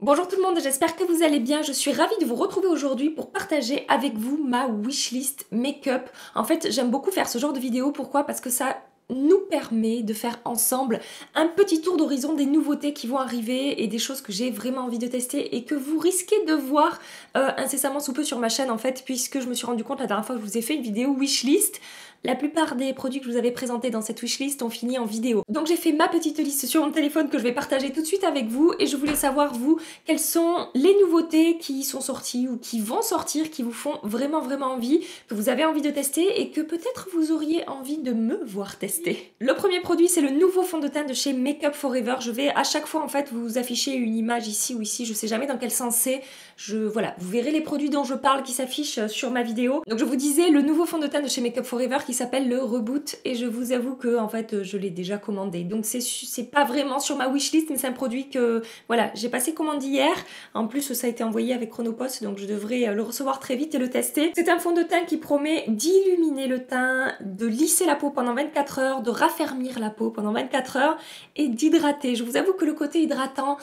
Bonjour tout le monde, j'espère que vous allez bien. Je suis ravie de vous retrouver aujourd'hui pour partager avec vous ma wishlist make-up. En fait, j'aime beaucoup faire ce genre de vidéo. Pourquoi? Parce que ça nous permet de faire ensemble un petit tour d'horizon des nouveautés qui vont arriver et des choses que j'ai vraiment envie de tester et que vous risquez de voir incessamment sous peu sur ma chaîne en fait, puisque je me suis rendu compte la dernière fois que je vous ai fait une vidéo wishlist. La plupart des produits que je vous avais présentés dans cette wishlist ont fini en vidéo. Donc j'ai fait ma petite liste sur mon téléphone que je vais partager tout de suite avec vous et je voulais savoir vous quelles sont les nouveautés qui sont sorties ou qui vont sortir, qui vous font vraiment envie, que vous avez envie de tester et que peut-être vous auriez envie de me voir tester. Le premier produit c'est le nouveau fond de teint de chez Make Up For Ever. Je vais à chaque fois en fait vous afficher une image ici ou ici, je sais jamais dans quel sens c'est. Voilà, vous verrez les produits dont je parle qui s'affichent sur ma vidéo. Donc je vous disais le nouveau fond de teint de chez Make Up For Ever qui s'appelle le Reboot et je vous avoue que en fait je l'ai déjà commandé. Donc c'est pas vraiment sur ma wishlist mais c'est un produit que voilà, j'ai passé commande hier. En plus ça a été envoyé avec Chronopost donc je devrais le recevoir très vite et le tester. C'est un fond de teint qui promet d'illuminer le teint, de lisser la peau pendant 24 heures, de raffermir la peau pendant 24 heures et d'hydrater. Je vous avoue que le côté hydratant,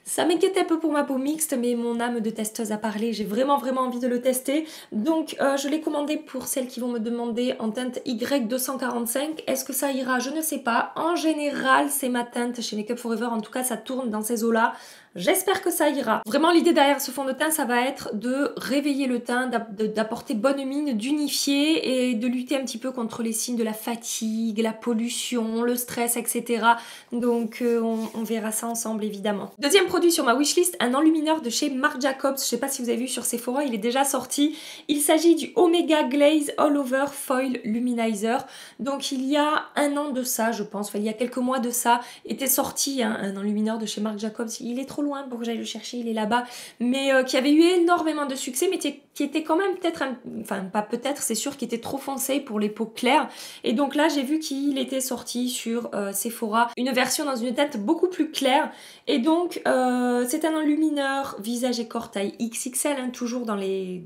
ça m'inquiétait un peu pour ma peau mixte, mais mon âme de testeuse a parlé, j'ai vraiment envie de le tester. Donc je l'ai commandé pour celles qui vont me demander en teinte Y245. Est-ce que ça ira? Je ne sais pas. En général, c'est ma teinte chez Make Up For Ever, en tout cas ça tourne dans ces eaux-là. J'espère que ça ira. Vraiment l'idée derrière ce fond de teint, ça va être de réveiller le teint, d'apporter bonne mine, d'unifier et de lutter un petit peu contre les signes de la fatigue, la pollution, le stress, etc. Donc on verra ça ensemble évidemment. Deuxième produit sur ma wishlist, un enlumineur de chez Marc Jacobs. Je sais pas si vous avez vu sur Sephora, il est déjà sorti. Il s'agit du Omega Glaze All Over Foil Luminizer. Donc il y a un an de ça, je pense, enfin il y a quelques mois de ça, était sorti un enlumineur de chez Marc Jacobs. Il est trop loin pour que j'aille le chercher, il est là-bas, mais qui avait eu énormément de succès, mais qui était quand même peut-être, enfin pas peut-être, c'est sûr qu'il était trop foncé pour les peaux claires. Et donc là, j'ai vu qu'il était sorti sur Sephora, une version dans une teinte beaucoup plus claire. Et donc, c'est un enlumineur visage et corps taille XXL, hein, toujours dans les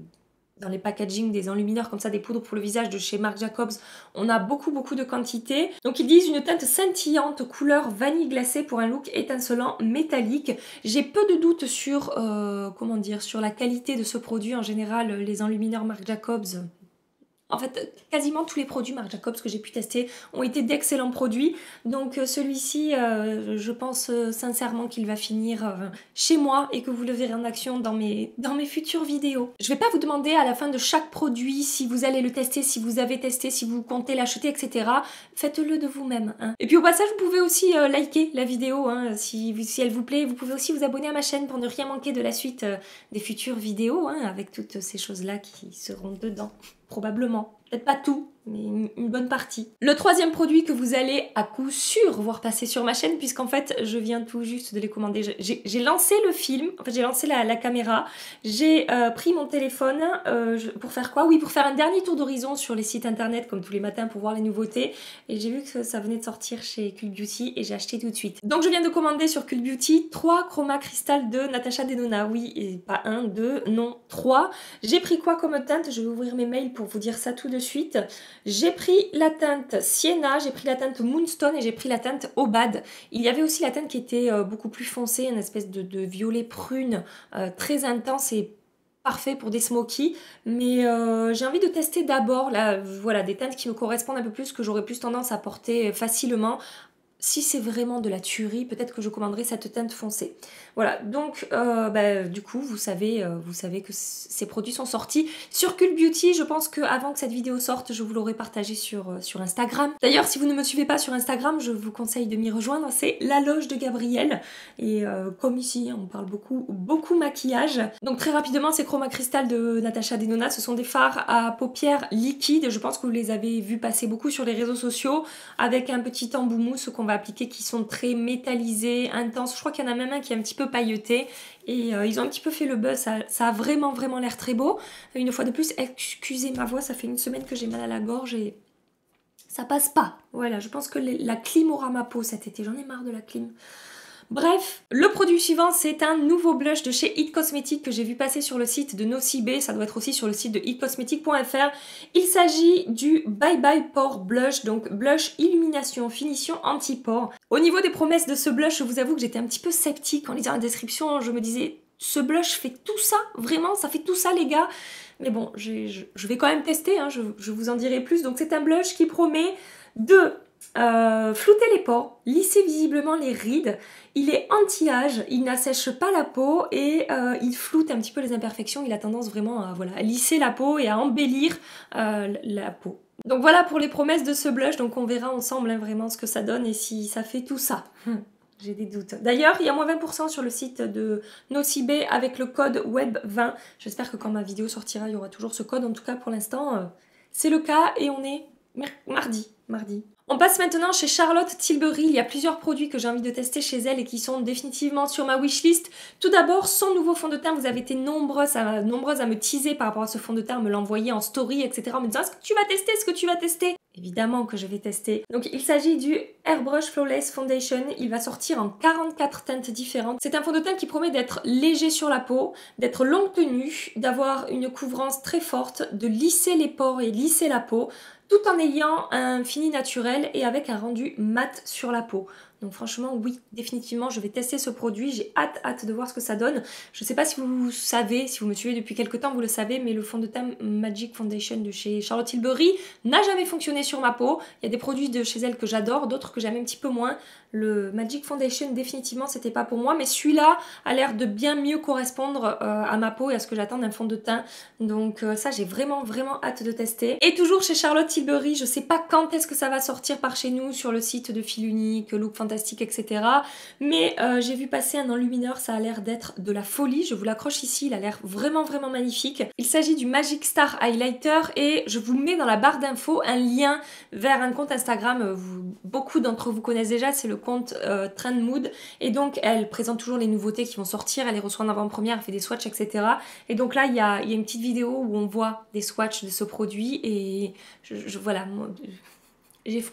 packaging des enlumineurs comme ça, des poudres pour le visage de chez Marc Jacobs, on a beaucoup de quantité. Donc ils disent une teinte scintillante couleur vanille glacée pour un look étincelant métallique. J'ai peu de doutes sur, comment dire, sur la qualité de ce produit. En général, les enlumineurs Marc Jacobs, en fait, quasiment tous les produits Marc Jacobs que j'ai pu tester ont été d'excellents produits. Donc celui-ci, je pense sincèrement qu'il va finir chez moi et que vous le verrez en action dans mes futures vidéos. Je vais pas vous demander à la fin de chaque produit si vous allez le tester, si vous avez testé, si vous comptez l'acheter, etc. Faites-le de vous-même. Hein. Et puis au passage, vous pouvez aussi liker la vidéo. Hein, si elle vous plaît, vous pouvez aussi vous abonner à ma chaîne pour ne rien manquer de la suite des futures vidéos, hein, avec toutes ces choses-là qui seront dedans. Probablement. Peut-être pas tout, mais une bonne partie. Le troisième produit que vous allez à coup sûr voir passer sur ma chaîne, puisqu'en fait, je viens tout juste de les commander. J'ai lancé le film, en fait, j'ai lancé la caméra, j'ai pris mon téléphone pour faire quoi? Oui, pour faire un dernier tour d'horizon sur les sites internet, comme tous les matins, pour voir les nouveautés. Et j'ai vu que ça venait de sortir chez Cult Beauty et j'ai acheté tout de suite. Donc, je viens de commander sur Cult Beauty 3 Chroma Crystal de Natasha Denona. Oui, et pas 1, 2, non, 3. J'ai pris quoi comme teinte? Je vais ouvrir mes mails pour vous dire ça tout de suite. J'ai pris la teinte Sienna, j'ai pris la teinte Moonstone et j'ai pris la teinte Obad. Il y avait aussi la teinte qui était beaucoup plus foncée, une espèce de violet prune très intense et parfait pour des smokies. Mais j'ai envie de tester d'abord voilà, des teintes qui me correspondent un peu plus, que j'aurais plus tendance à porter facilement. Si c'est vraiment de la tuerie, peut-être que je commanderai cette teinte foncée. Voilà, donc du coup, vous savez que ces produits sont sortis sur Cult Beauty. Je pense qu'avant que cette vidéo sorte, je vous l'aurai partagé sur Instagram. D'ailleurs, si vous ne me suivez pas sur Instagram, je vous conseille de m'y rejoindre. C'est La Loge de Gabrielle. Et comme ici, on parle beaucoup maquillage. Donc très rapidement, ces Chroma Crystal de Natasha Denona, ce sont des fards à paupières liquides. Je pense que vous les avez vus passer beaucoup sur les réseaux sociaux, avec un petit embout mousse qu'on va appliquer, qui sont très métallisés, intenses. Je crois qu'il y en a même un qui est un petit peu pailleté et ils ont un petit peu fait le buzz. Ça a vraiment l'air très beau. Une fois de plus, excusez ma voix, ça fait une semaine que j'ai mal à la gorge et ça passe pas. Voilà, je pense que la clim aura ma peau cet été. J'en ai marre de la clim. Bref, le produit suivant, c'est un nouveau blush de chez It Cosmetics que j'ai vu passer sur le site de Nocibé, ça doit être aussi sur le site de itcosmetics.fr. Il s'agit du Bye Bye Pore Blush, donc blush illumination finition anti-pore. Au niveau des promesses de ce blush, je vous avoue que j'étais un petit peu sceptique en lisant la description, je me disais, ce blush fait tout ça, vraiment, ça fait tout ça les gars. Mais bon, je vais quand même tester, hein, je vous en dirai plus. Donc c'est un blush qui promet de flouter les pores, lisser visiblement les rides. Il est anti-âge, il n'assèche pas la peau et il floute un petit peu les imperfections. Il a tendance vraiment à, voilà, à lisser la peau et à embellir la peau. Donc voilà pour les promesses de ce blush. Donc on verra ensemble hein, vraiment ce que ça donne et si ça fait tout ça. J'ai des doutes. D'ailleurs, il y a moins 20% sur le site de Nocibé avec le code WEB20. J'espère que quand ma vidéo sortira, il y aura toujours ce code. En tout cas, pour l'instant, c'est le cas et on est mardi. On passe maintenant chez Charlotte Tilbury. Il y a plusieurs produits que j'ai envie de tester chez elle et qui sont définitivement sur ma wishlist. Tout d'abord, son nouveau fond de teint. Vous avez été nombreuses à me teaser par rapport à ce fond de teint, à me l'envoyer en story, etc. En me disant, est-ce que tu vas tester, est-ce que tu vas tester? Évidemment que je vais tester. Donc il s'agit du Airbrush Flawless Foundation. Il va sortir en 44 teintes différentes. C'est un fond de teint qui promet d'être léger sur la peau, d'être longue tenue, d'avoir une couvrance très forte, de lisser les pores et lisser la peau, tout en ayant un fini naturel et avec un rendu mat sur la peau. Donc franchement, oui, définitivement, je vais tester ce produit. J'ai hâte de voir ce que ça donne. Je ne sais pas si vous savez, si vous me suivez depuis quelques temps, vous le savez, mais le fond de teint Magic Foundation de chez Charlotte Tilbury n'a jamais fonctionné sur ma peau. Il y a des produits de chez elle que j'adore, d'autres que j'aime un petit peu moins. Le Magic Foundation, définitivement, c'était pas pour moi, mais celui-là a l'air de bien mieux correspondre à ma peau et à ce que j'attends d'un fond de teint. Donc ça, j'ai vraiment hâte de tester. Et toujours chez Charlotte Tilbury, je sais pas quand est-ce que ça va sortir par chez nous sur le site de Fil Unique, Look Fantastique, etc. Mais j'ai vu passer un enlumineur, ça a l'air d'être de la folie. Je vous l'accroche ici, il a l'air vraiment magnifique. Il s'agit du Magic Star Highlighter et je vous mets dans la barre d'infos un lien vers un compte Instagram. Beaucoup d'entre vous connaissent déjà, c'est le compte Trend Mood. Et donc elle présente toujours les nouveautés qui vont sortir, elle les reçoit en avant-première, elle fait des swatchs, etc. Et donc là, il y a une petite vidéo où on voit des swatchs de ce produit et voilà,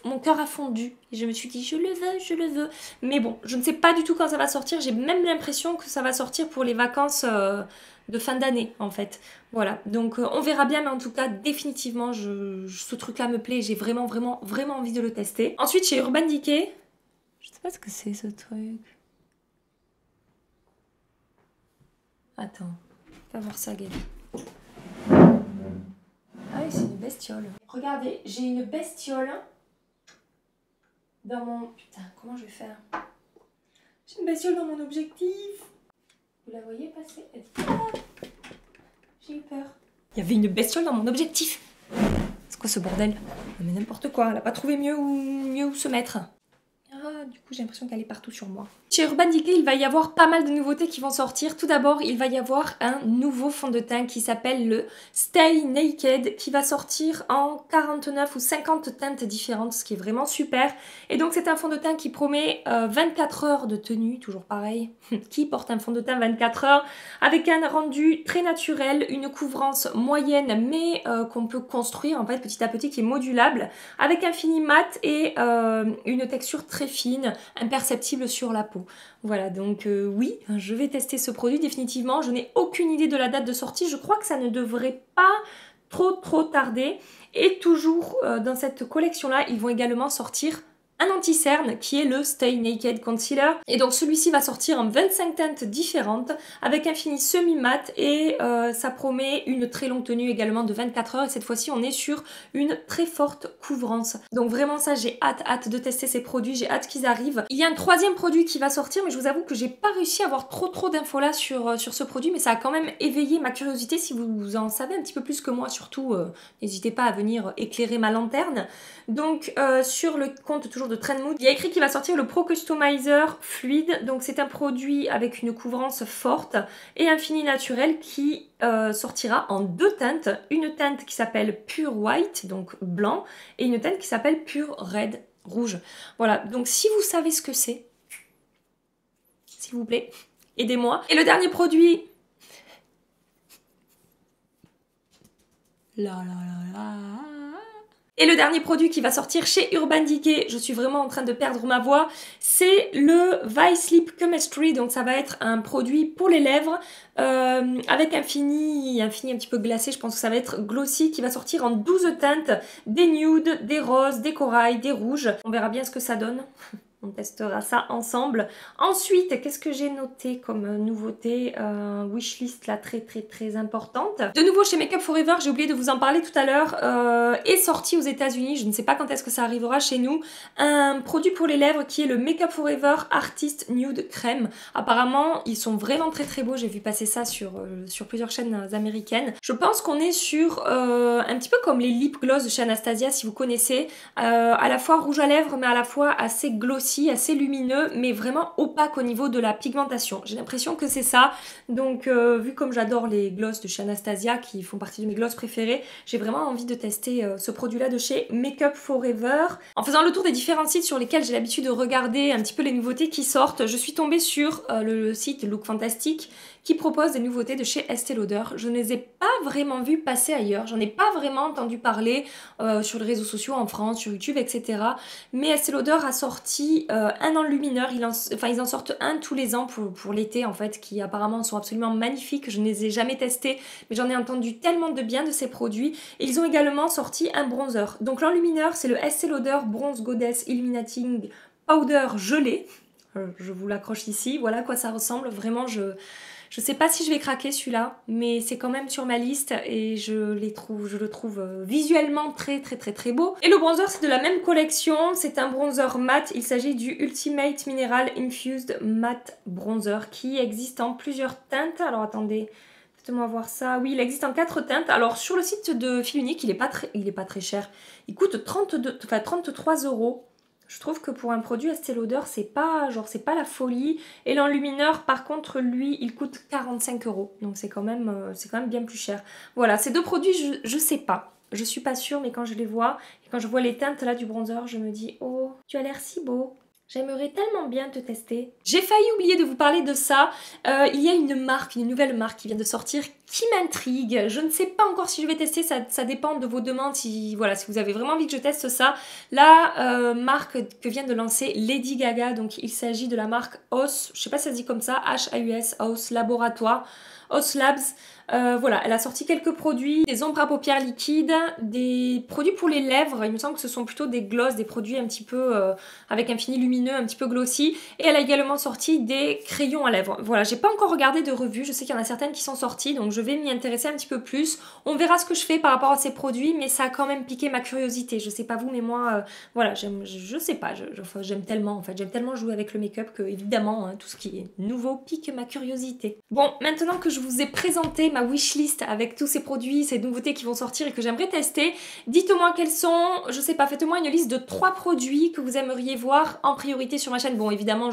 mon cœur a fondu et je me suis dit je le veux. Mais bon, je ne sais pas du tout quand ça va sortir. J'ai même l'impression que ça va sortir pour les vacances de fin d'année en fait. Voilà, donc on verra bien, mais en tout cas définitivement ce truc-là me plaît. J'ai vraiment envie de le tester. Ensuite chez Urban Decay, je sais pas ce que c'est ce truc. Attends, va voir ça, Gabi. Ah oui, c'est une bestiole. Regardez, j'ai une bestiole dans mon... Putain, comment je vais faire? J'ai une bestiole dans mon objectif. Vous la voyez passer? J'ai eu peur. Il y avait une bestiole dans mon objectif. C'est quoi ce bordel? Mais n'importe quoi, elle a pas trouvé mieux où se mettre. Ah, du coup, j'ai l'impression qu'elle est partout sur moi. Chez Urban Decay, il va y avoir pas mal de nouveautés qui vont sortir. Tout d'abord, il va y avoir un nouveau fond de teint qui s'appelle le Stay Naked qui va sortir en 49 ou 50 teintes différentes, ce qui est vraiment super. Et donc, c'est un fond de teint qui promet 24 heures de tenue, toujours pareil. Qui porte un fond de teint 24 heures avec un rendu très naturel, une couvrance moyenne mais qu'on peut construire en fait petit à petit, qui est modulable, avec un fini mat et une texture très fine, imperceptible sur la peau. Voilà, donc oui, je vais tester ce produit définitivement. Je n'ai aucune idée de la date de sortie. Je crois que ça ne devrait pas trop tarder. Et toujours dans cette collection-là, ils vont également sortir un anti-cerne qui est le Stay Naked Concealer. Et donc celui-ci va sortir en 25 teintes différentes avec un fini semi-mat et ça promet une très longue tenue également de 24 heures. Et cette fois-ci, on est sur une très forte couvrance. Donc vraiment ça, j'ai hâte de tester ces produits. J'ai hâte qu'ils arrivent. Il y a un troisième produit qui va sortir, mais je vous avoue que j'ai pas réussi à avoir trop d'infos là sur ce produit. Mais ça a quand même éveillé ma curiosité. Si vous en savez un petit peu plus que moi, surtout, n'hésitez pas à venir éclairer ma lanterne. Donc sur le compte toujours de Trend Mood, il y a écrit qu'il va sortir le Pro Customizer Fluide. Donc c'est un produit avec une couvrance forte et un fini naturel qui sortira en deux teintes. Une teinte qui s'appelle Pure White, donc blanc, et une teinte qui s'appelle Pure Red, rouge. Voilà, donc si vous savez ce que c'est, s'il vous plaît, aidez-moi. Et le dernier produit... Et le dernier produit qui va sortir chez Urban Decay, je suis vraiment en train de perdre ma voix, c'est le Vice Sleep Chemistry. Donc ça va être un produit pour les lèvres avec un fini un petit peu glacé. Je pense que ça va être glossy, qui va sortir en 12 teintes, des nudes, des roses, des corails, des rouges. On verra bien ce que ça donne. On testera ça ensemble. Ensuite, qu'est-ce que j'ai noté comme nouveauté wishlist là très importante. De nouveau chez Make Up For Ever, j'ai oublié de vous en parler tout à l'heure, est sorti aux États-Unis. Je ne sais pas quand est-ce que ça arrivera chez nous. Un produit pour les lèvres qui est le Make Up For Ever Artist Nude Crème. Apparemment, ils sont vraiment très beaux. J'ai vu passer ça sur plusieurs chaînes américaines. Je pense qu'on est sur un petit peu comme les lip gloss de chez Anastasia, si vous connaissez. À la fois rouge à lèvres, mais à la fois assez glossy, assez lumineux, mais vraiment opaque au niveau de la pigmentation. J'ai l'impression que c'est ça. Donc vu comme j'adore les gloss de chez Anastasia, qui font partie de mes gloss préférés, j'ai vraiment envie de tester ce produit-là de chez Make Up For Ever. En faisant le tour des différents sites sur lesquels j'ai l'habitude de regarder un petit peu les nouveautés qui sortent, je suis tombée sur le site Look Fantastic qui propose des nouveautés de chez Estée Lauder. Je ne les ai pas vraiment vues passer ailleurs, j'en ai pas vraiment entendu parler sur les réseaux sociaux en France, sur YouTube, etc. Mais Estée Lauder a sorti un enlumineur, ils en sortent un tous les ans pour l'été en fait, qui apparemment sont absolument magnifiques. Je ne les ai jamais testés, mais j'en ai entendu tellement de bien de ces produits. Et ils ont également sorti un bronzer. Donc l'enlumineur, c'est le Estée Lauder Bronze Goddess Illuminating Powder gelé. Je vous l'accroche ici, voilà à quoi ça ressemble. Vraiment, je sais pas si je vais craquer celui-là, mais c'est quand même sur ma liste et je le trouve visuellement très beau. Et le bronzer, c'est de la même collection, c'est un bronzer mat. Il s'agit du Ultimate Mineral Infused Matte Bronzer qui existe en plusieurs teintes. Alors attendez, faites-moi voir ça. Oui, il existe en 4 teintes. Alors sur le site de Fil Unique, il est pas très cher. Il coûte 33 €. Je trouve que pour un produit Estée Lauder, c'est pas la folie. Et l'enlumineur, par contre, lui, il coûte 45 €. Donc c'est quand même bien plus cher. Voilà, ces deux produits, je sais pas. Je suis pas sûre, mais quand je les vois, et quand je vois les teintes là du bronzer, je me dis, oh, tu as l'air si beau. J'aimerais tellement bien te tester. J'ai failli oublier de vous parler de ça. Il y a une nouvelle marque qui vient de sortir qui m'intrigue. Je ne sais pas encore si je vais tester, ça dépend de vos demandes. Si vous avez vraiment envie que je teste ça. La marque que vient de lancer Lady Gaga, donc il s'agit de la marque Haus, je sais pas si ça se dit comme ça, H-A-U-S, Haus Laboratoire, Haus Labs. Voilà, elle a sorti quelques produits, des ombres à paupières liquides, des produits pour les lèvres. Il me semble que ce sont plutôt des gloss, des produits un petit peu avec un fini lumineux, un petit peu glossy. Et elle a également sorti des crayons à lèvres. Voilà, j'ai pas encore regardé de revue, je sais qu'il y en a certaines qui sont sorties, donc je vais m'y intéresser un petit peu plus. On verra ce que je fais par rapport à ces produits, mais ça a quand même piqué ma curiosité. Je sais pas vous, mais moi, voilà, je sais pas, j'aime tellement en fait, j'aime tellement jouer avec le make-up que évidemment, hein, tout ce qui est nouveau pique ma curiosité. Bon, maintenant que je vous ai présenté ma wishlist avec tous ces produits, ces nouveautés qui vont sortir et que j'aimerais tester, dites-moi quels sont, je sais pas, faites-moi une liste de 3 produits que vous aimeriez voir en priorité sur ma chaîne. Bon, évidemment,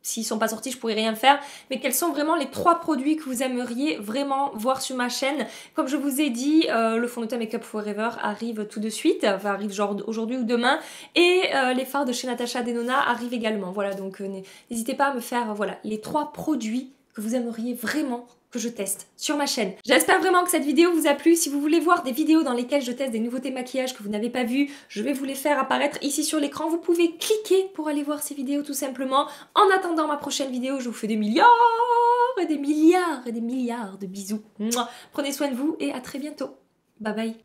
s'ils sont pas sortis, je pourrais rien faire, mais quels sont vraiment les 3 produits que vous aimeriez vraiment voir sur ma chaîne. Comme je vous ai dit, le fond de teint Make Up For Ever arrive tout de suite, enfin arrive genre aujourd'hui ou demain, et les fards de chez Natasha Denona arrivent également. Voilà, donc n'hésitez pas à me faire voilà les 3 produits que vous aimeriez vraiment que je teste sur ma chaîne. J'espère vraiment que cette vidéo vous a plu. Si vous voulez voir des vidéos dans lesquelles je teste des nouveautés maquillage que vous n'avez pas vues, je vais vous les faire apparaître ici sur l'écran. Vous pouvez cliquer pour aller voir ces vidéos tout simplement. En attendant ma prochaine vidéo, je vous fais des milliards et des milliards et des milliards de bisous. Mouah. Prenez soin de vous et à très bientôt. Bye bye.